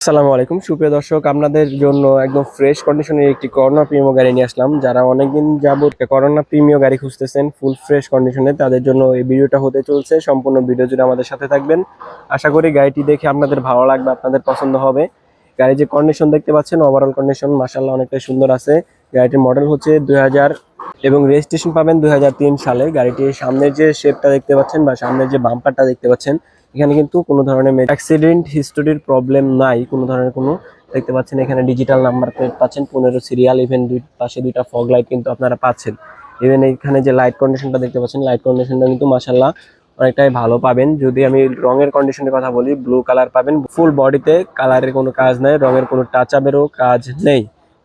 আসসালামু আলাইকুম সুপ্রিয় দর্শক, আপনাদের জন্য একদম ফ্রেশ কন্ডিশনের একটি করোনা প্রিমিও গাড়ি নিয়ে আসলাম। যারা অনেকদিন যাবত করোনা প্রিমিও গাড়ি খুঁজতেছেন ফুল ফ্রেশ কন্ডিশনে, তাদের জন্য এই ভিডিওটা হতে চলছে। সম্পূর্ণ ভিডিও জুড়ে আমাদের সাথে থাকবেন। আশা করি গাড়িটি দেখে আপনাদের ভালো লাগবে, আপনাদের পছন্দ হবে। গাড়ির যে কন্ডিশন দেখতে পাচ্ছেন, ওভারঅল কন্ডিশন মাশাআল্লাহ অনেকটাই সুন্দর আছে। গাড়িটির মডেল হচ্ছে 2000 এবং রেজিস্ট্রেশন পাবেন 2003 সালে। গাড়িটির সামনের যে শেপটা দেখতে পাচ্ছেন বা সামনের যে বাম্পারটা দেখতে পাচ্ছেন, এখানে কিন্তু কোনো ধরনের অ্যাক্সিডেন্ট হিস্টোরির প্রবলেম নাই, কোনো ধরনের কোনো। দেখতে পাচ্ছেন এখানে ডিজিটাল নাম্বার প্লেট পাচ্ছেন, 15 সিরিয়াল, ইভেন পাশে দুইটা ফগ লাইট কিন্তু আপনারা পাচ্ছেন। ইভেন এখানে যে লাইট কন্ডিশনটা দেখতে পাচ্ছেন, লাইট কন্ডিশনটা কিন্তু মাশাআল্লাহ অনেকটাই ভালো পাবেন। যদি আমি রঙের কন্ডিশনের কথা বলি, ব্লু কালার পাবেন। ফুল বডিতে কালারের কোনো কাজ নাই, রঙের কোনো টাচ আপেরও কাজ নেই।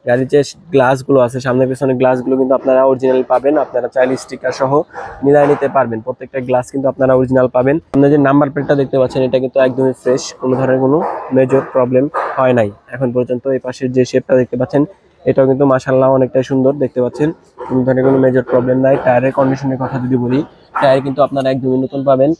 গাড়ির যে গ্লাসগুলো আছে, সামনে পেছনে গ্লাসগুলো কিন্তু আপনারা অরিজিনাল পাবেন। আপনারা চাইলে স্টিকার সহ মিলাই নিতে পারবেন। প্রত্যেকটা গ্লাস কিন্তু আপনারা অরিজিনাল পাবেন। আপনারা যে নাম্বার প্লেটটা দেখতে পাচ্ছেন, এটা কিন্তু একদমই ফ্রেশ, কোনো ধরনের কোনো মেজর প্রবলেম হয় নাই এখন পর্যন্ত। এই পাশের যে শেপটা দেখতে পাচ্ছেন, এটাও কিন্তু মাশাআল্লাহ অনেকটাই সুন্দর দেখতে পাচ্ছেন, কোনো ধরনের কোনো মেজর প্রবলেম নাই। টায়ারের কন্ডিশনের কথা যদি বলি, টায়ার কিন্তু আপনারা একদমই নতুন পাবেন।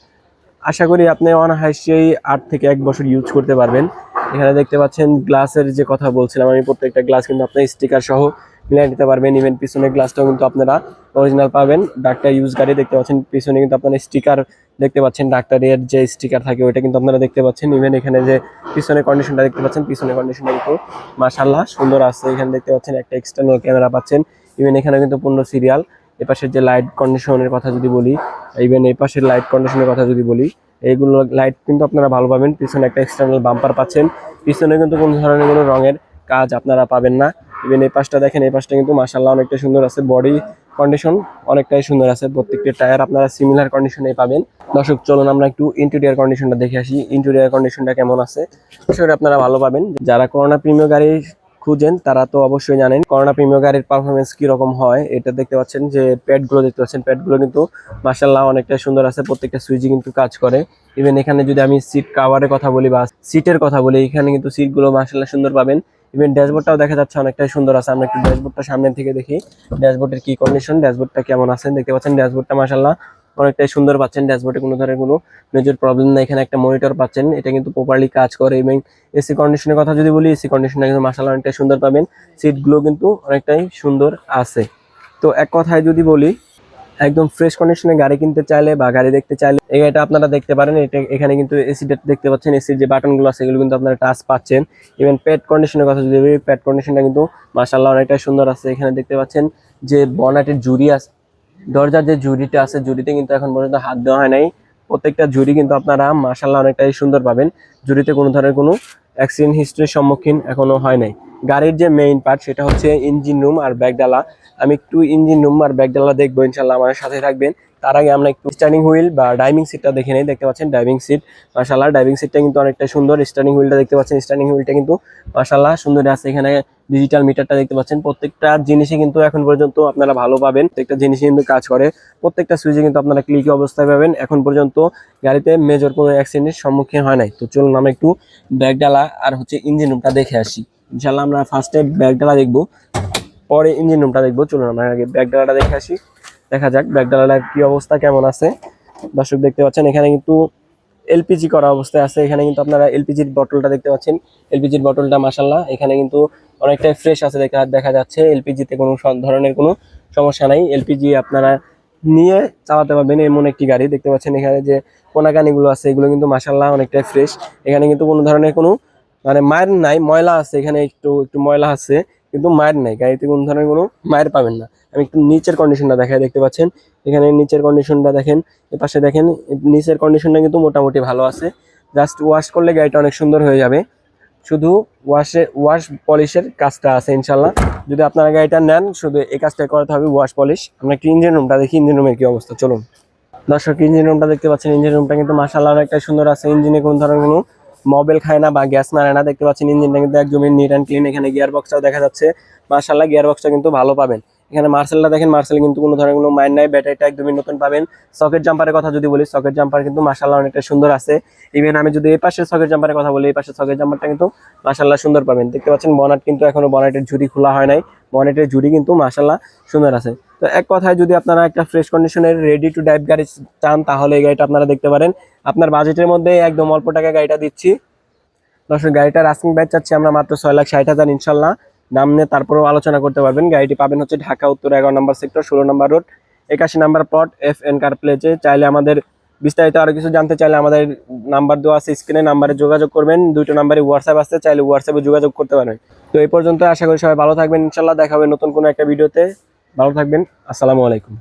আশা করি আপনি অনায়াসেই 8 থেকে 1 বছর ইউজ করতে পারবেন। এখানে দেখতে পাচ্ছেন গ্লাসের যে কথা বলছিলাম আমি, প্রত্যেকটা গ্লাস কিন্তু আপনি স্টিকার সহ মিলিয়ে নিতে পারবেন। ইভেন পিছনের গ্লাসটাও কিন্তু আপনারা অরিজিনাল পাবেন। ডাক্তার ইউজ গাড়ি দেখতে পাচ্ছেন, পিছনে কিন্তু আপনারা স্টিকার দেখতে পাচ্ছেন, ডাক্তারের যে স্টিকার থাকে ওইটা কিন্তু আপনারা দেখতে পাচ্ছেন। ইভেন এখানে যে পিছনের কন্ডিশনটা দেখতে পাচ্ছেন, পিছনের কন্ডিশনটা কিন্তু মাশাআল্লাহ সুন্দর আছে। এখানে দেখতে পাচ্ছেন একটা এক্সটার্নাল ক্যামেরা পাচ্ছেন। ইভেন এখানে কিন্তু 15 সিরিয়াল। এপাশের যে লাইট কন্ডিশনের কথা যদি বলি, ইভেন এই পাশের লাইট কন্ডিশনের কথা যদি বলি, এইগুলো লাইট কিন্তু আপনারা ভালো পাবেন। পিছনে একটা এক্সটার্নাল বাম্পার পাচ্ছেন। পিছনে কিন্তু কোনো ধরনের কোনো রঙের কাজ আপনারা পাবেন না। ইভেন এই পাশটা দেখেন, এই পাশটা কিন্তু মাশাআল্লাহ অনেকটা সুন্দর আছে। বডি কন্ডিশন অনেকটাই সুন্দর আছে। প্রত্যেকটা টায়ার আপনারা সিমিলার কন্ডিশনে পাবেন। দর্শক চলুন আমরা একটু ইন্টেরিয়র কন্ডিশনটা দেখে আসি, ইন্টেরিয়র কন্ডিশনটা কেমন আছে। আসলে আপনারা ভালো পাবেন। যারা করোনা প্রিমিও গাড়ি খুঁজেন তারা তো অবশ্যই জানেন করোনা প্রিমিও গাড়ির পারফরমেন্স কিরকম হয়। এটা দেখতে পাচ্ছেন যে প্যাডগুলো দেখতে পাচ্ছেন, প্যাডগুলো কিন্তু মাশাআল্লাহ অনেকটা সুন্দর আছে। প্রত্যেকটা সুইচই কিন্তু কাজ করে। ইভেন এখানে যদি আমি সিট কাভারের কথা বলি বা সিটের কথা বলি, এখানে কিন্তু সিটগুলো মাশাআল্লাহ সুন্দর পাবেন। ইভেন ড্যাশবোর্ডটাও দেখা যাচ্ছে অনেকটাই সুন্দর আছে। আমরা একটু ড্যাশবোর্ডটা সামনে থেকে দেখি, ড্যাশবোর্ডের কি কন্ডিশন, ড্যাশবোর্ডটা কেমন আছে। দেখতে পাচ্ছেন ড্যাশবোর্ডটা মাশাআল্লাহ অনেকটাই সুন্দর পাচ্ছেন। ড্যাশবোর্ডে কোনো ধরনের কোনো মেজর প্রবলেম না। এখানে একটা মনিটর পাচ্ছেন, এটা কিন্তু প্রপারলি কাজ করে। এবং এসি কন্ডিশনের কথা যদি বলি, এসি কন্ডিশনটা কিন্তু মাশাআল্লাহ অনেকটাই সুন্দর পাবেন। সিটগুলো কিন্তু অনেকটাই সুন্দর আছে। তো এক কথায় যদি বলি, একদম ফ্রেশ কন্ডিশনে গাড়ি কিনতে চাইলে বা গাড়ি দেখতে চাইলে এই গাড়িটা আপনারা দেখতে পারেন। এটা এখানে কিন্তু এসি দেখতে পাচ্ছেন, এসির যে বাটনগুলো আছে এগুলো কিন্তু আপনারা টাচ পাচ্ছেন। ইভেন পেড কন্ডিশনের কথা যদি বলি, পেড কন্ডিশনটা কিন্তু মাশাআল্লাহ অনেকটাই সুন্দর আছে। এখানে দেখতে পাচ্ছেন যে বনেটের জুড়ি আছে, দরজার যে জুড়িটা আছে, জুড়িতে কিন্তু এখন পর্যন্ত হাত দেওয়া হয় নাই। প্রত্যেকটা জুড়ি কিন্তু আপনারা মাশাআল্লাহ অনেকটাই সুন্দর পাবেন। জুড়িতে কোনো ধরনের কোনো অ্যাক্সিডেন্ট হিস্ট্রির সম্মুখীন এখনো হয় নাই। গাড়ির যে মেইন পার্ট সেটা হচ্ছে ইঞ্জিন রুম আর ব্যাকডালা। আমি একটু ইঞ্জিন রুম আর ব্যাকডালা দেখবো ইনশাল্লাহ, আমাদের সাথে থাকবেন। তার আগে আমরা একটু স্টার্নিং হুইল বা ড্রাইভিং সিটটা দেখে নেই। দেখতে পাচ্ছেন ড্রাইভিং সিট, মাশাআল্লাহ ড্রাইভিং সিটটা কিন্তু অনেকটা সুন্দর। স্টার্নিং হুইলটা দেখতে পাচ্ছেন, স্টার্নিং হুইলটা কিন্তু মাশাআল্লাহ সুন্দর আছে। এখানে ডিজিটাল মিটারটা দেখতে পাচ্ছেন। প্রত্যেকটা জিনিসই কিন্তু এখন পর্যন্ত আপনারা ভালো পাবেন। প্রত্যেকটা জিনিসই কিন্তু কাজ করে। প্রত্যেকটা সুইচে কিন্তু আপনারা ক্লিক অবস্থায় পাবেন। এখন পর্যন্ত গাড়িতে মেজর কোনো অ্যাক্সিডেন্টের সম্মুখীন হয় নাই। তো চলুন আমরা একটু ব্যাকডালা আর হচ্ছে ইঞ্জিন রুমটা দেখে আসি। ইনশাআল্লাহ আমরা ফার্স্টে ব্যাকডালা দেখবো, পরে ইঞ্জিন রুমটা দেখবো। চলুন আমরা আগে ব্যাকডালাটা দেখে আসি। দেখা যাক ব্যাকডালাটার কি অবস্থা কেমন আছে। দর্শক দেখতে পাচ্ছেন এখানে কিন্তু এলপিজি করা অবস্থায় আছে। এখানে কিন্তু আপনারা এলপিজির বটলটা দেখতে পাচ্ছেন। এলপিজির বটলটা মাশাআল্লাহ এখানে কিন্তু অনেকটাই ফ্রেশ আছে, দেখা যাচ্ছে। এলপিজিতে কোনো ধরনের কোনো সমস্যা নাই। এলপিজি আপনারা নিয়ে চালাতে পারবেন এমন একটি গাড়ি। দেখতে পাচ্ছেন এখানে যে কোনাকানিগুলো আছে এগুলো কিন্তু মাশাআল্লাহ অনেকটাই ফ্রেশ। এখানে কিন্তু কোনো ধরনের কোনো মানে মায়ের নাই, ময়লা আছে এখানে, একটু একটু ময়লা আছে কিন্তু মায়ের নাই। গাড়িতে কোনো ধরনের কোনো মায়ের পাবেন না। আমি একটু নিচের কন্ডিশনটা দেখাই। দেখতে পাচ্ছেন এখানে নিচের কন্ডিশনটা দেখেন, এপাশে দেখেন। নিচের কন্ডিশনটা কিন্তু মোটামুটি ভালো আছে। জাস্ট ওয়াশ করলে গাড়িটা অনেক সুন্দর হয়ে যাবে। শুধু ওয়াশ পলিশের কাজটা আছে ইনশাল্লাহ। যদি আপনারা গাড়িটা নেন, শুধু এই কাজটা করতে হবে, ওয়াশ পলিশ। আমরা একটু ইঞ্জিন রুমটা দেখি, ইঞ্জিন রুমের কি অবস্থা। চলুন দর্শক, ইঞ্জিন রুমটা দেখতে পাচ্ছেন। ইঞ্জিন রুমটা কিন্তু মাশাআল্লাহ অনেকটা সুন্দর আছে। ইঞ্জিনে কোনো ধরনের কোনো মোবিল খায় না বা গ্যাস মারে না। দেখতে পাচ্ছেন ইঞ্জিনটা কিন্তু একদমই নিট অ্যান্ড ক্লিন। এখানে গিয়ার বক্সটাও দেখা যাচ্ছে, মাশাআল্লাহ গিয়ার বক্সটা কিন্তু ভালো পাবেন। এখানে মার্সেলটা দেখেন, মার্সেল কিন্তু কোনো ধরনের কোনো মাইন্ড নাই। ব্যাটারিটা একদমই নতুন পাবেন। সকেট জাম্পারের কথা যদি বলি, সকেট জাম্পার কিন্তু মাশাআল্লাহ অনেকটা সুন্দর আছে। ইভেন আমি যদি এই পাশের সকেট জাম্পারের কথা বলি, এই পাশের সকেট জাম্পারটা কিন্তু মাশাআল্লাহ সুন্দর পাবেন। দেখতে পাচ্ছেন বনেট কিন্তু এখনো বনেটের ঝুড়ি খোলা হয় নাই। বনেটের ঝুড়ি কিন্তু মাশাআল্লাহ সুন্দর আছে। তো এক কথায় যদি আপনারা একটা ফ্রেশ কন্ডিশনের রেডি টু ড্রাইভ গাড়ি চান, তাহলে এই গাড়িটা আপনারা দেখতে পারেন। আপনার বাজেটের মধ্যে একদম অল্প টাকা গাড়িটা দিচ্ছি। দর্শক গাড়িটার আস্কিং প্রাইস চাচ্ছি আমরা মাত্র 6,60,000 ইনশাল্লাহ। দাম নিয়ে তারপরেও আলোচনা করতে পারবেন। গাড়িটি পাবেন হচ্ছে ঢাকা উত্তর 11 নম্বর সেক্টর 16 নম্বর রোড 81 নম্বর প্লট FN কার প্লেজে। চাইলে আমাদের বিস্তারিত আরো কিছু জানতে চাইলে আমাদের নাম্বার দেওয়া আছে স্ক্রিনে, নাম্বারে যোগাযোগ করবেন। দুটো নাম্বারে হোয়াটসঅ্যাপ আছে, চাইলে হোয়াটসঅ্যাপে যোগাযোগ করতে পারবেন। তো এই পর্যন্ত, আশা করি সবাই ভালো থাকবেন। ইনশাল্লাহ দেখা হবে নতুন কোনো একটা ভিডিওতে। ভালো থাকবেন। আসসালামু আলাইকুম।